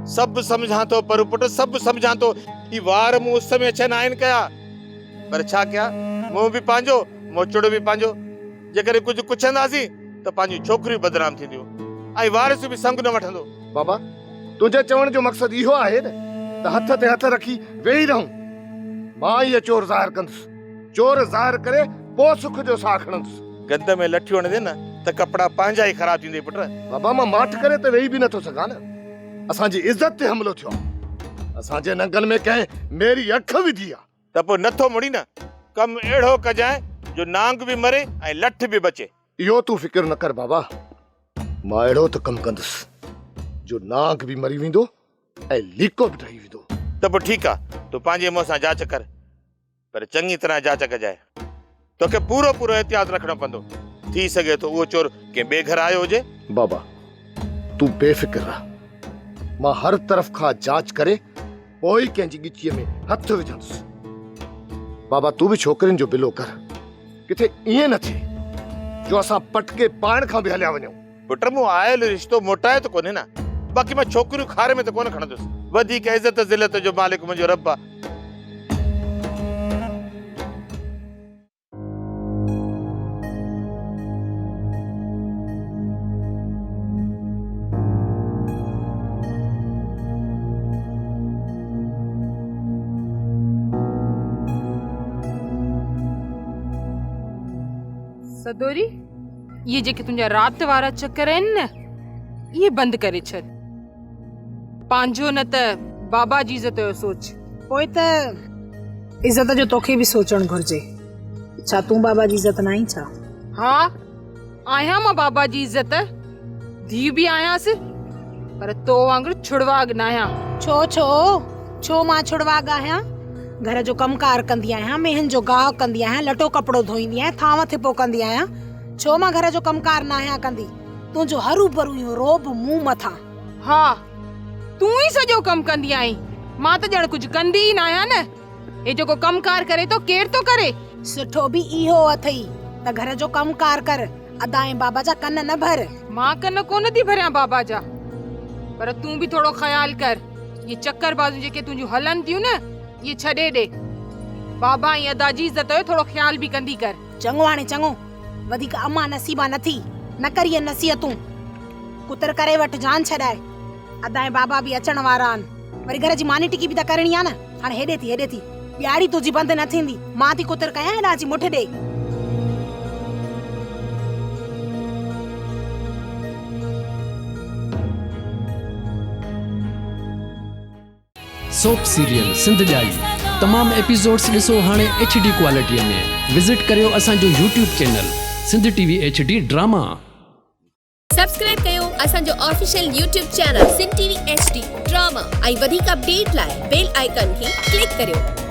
सब समझा तो पर पुट सब समझा तो ई वार मु उस समय छन आइन कया पर छा क्या मु भी पांजो मोचड़ो भी पांजो जेकर कुछ कुछंदासी तो पांजी छोकरी बदनाम थींदियो आई वारिस भी संग न वठंदो। बाबा तुझे चवण जो मकसद इहो आहे न त हथ ते हथ रखी वेही रहूं। मां ये चोर ज़ाहिर कंदुसि, चोर ज़ाहिर करे पो सुख जो साह खणंदुसि। गंद में लठी हण दे न त कपड़ा पांजा ही खराब थींदे पुट। बाबा मां माठ करे त वेही भी नथो सघां न। असांजी इज्जत ते हमलो थियो, असांजे नंगल में कंहिं मेरी अख विधी आ त पोइ नथो मुड़ी न कम अहिड़ो कजाए जो नांग भी मरे ऐं लठ भी बचे। इहो तूं फिक्र न कर बाबा, मां अहिड़ो त कम कंदुसि जो नांग भी मरी वेंदो ऐं लीको भी ठही वेंदो। त पोइ ठीकु आहे तूं पंहिंजे मुंहं सां जांच कर पर चङी तरह जांच कजाए। तोखे पूरो पूरो एहतियात रखणो पवंदो, थी सघे तो उहो चोर कंहिं ॿिए घर आयो हुजे। बाबा तूं बेफिक्र रह, मां हर तरफ खां जांच करे पोइ कंहिंजी गिचीअ में हथ विझंदुसि। बाबा तूं भी छोकिरियुनि जो बिलो कर, किथे ईअं न थिए जो असां पटके पाइण खां बि हलिया वञूं। पुट मूं आयल रिश्तो मोटाए त कोन्हे न, बाक़ी मां छोकिरियूं खारे में त कोन खणंदुसि। वधीक इज़त ज़िलत जो मालिक मुंहिंजो रब आहे। सदोरी ये जेके तुंहिंजा रात वारा चक्कर आहिनि न ये बंदि करे छॾ। पंहिंजो न त बाबा जी इज़त जो सोच। पोइ त इज़त जो तोखे भी सोचण घुर्जे। छा तूं बाबा जी इज़त न आई छा? हाँ आहियां मां बाबा जी इज़त, धीउ भी आहियांसि पर तो वांगुरु छुड़वाग न आहियां। छो छो छो मां छुड़वाग आहियां? घर जो कमकार कंदी आहियां, मेहन जो गाह कंदी आहियां, लटो कपड़ो धोईंदी आहियां, थांव थिपो कंदी आहियां। छो मां घर जो कमकार न आहियां कंदी? तुंहिंजो हरू भरू इहो रोब मुंह मथां। हाँ तूं ही सॼो कम कंदी आहीं, मां त ॼण कुझु कंदी ही न आहियां न। हे जेको कमकार करे तो केर तो करे? सुठो भी इहो अथई त घर जो कमकार कर, अदाएं बाबा जा कन न भर। मां कन कोन थी भरियां बाबा जा, पर तूं भी थोड़ो ख्याल कर। ये चक्कर बाजू जेके तुंहिंजूं हलन थियूं न ये छॾे ॾे। बाबा ऐं अदा जी इज़त जो थोड़ो ख्याल भी कंदी कर। चङो हाणे चङो, वधीक अम्मा नसीबा नथी, न कर ये नसीहतूं। कुतर करे वठ जान छॾाए, अदाएं बाबा भी अचण वारा आहिनि, वरी घर जी मानी टिकी भी त करणी आहे न। हाणे हेॾे थी ॿियाड़ी तुंहिंजी बंदि न थींदी। मां थी कुतर कयां, हेॾा अची मुठ ॾे। सोप सीरियल सिंध जाई तमाम एपिसोड्स ॾिसो हाणे HD क्वालिटीअ में। विजिट करियो असांजो YouTube channel Sindh TV HD drama. Subscribe कयो असांजो official YouTube channel Sindh TV HD drama ऐं वधीक अपडेट लाइ बेल आइकन खे क्लिक करियो।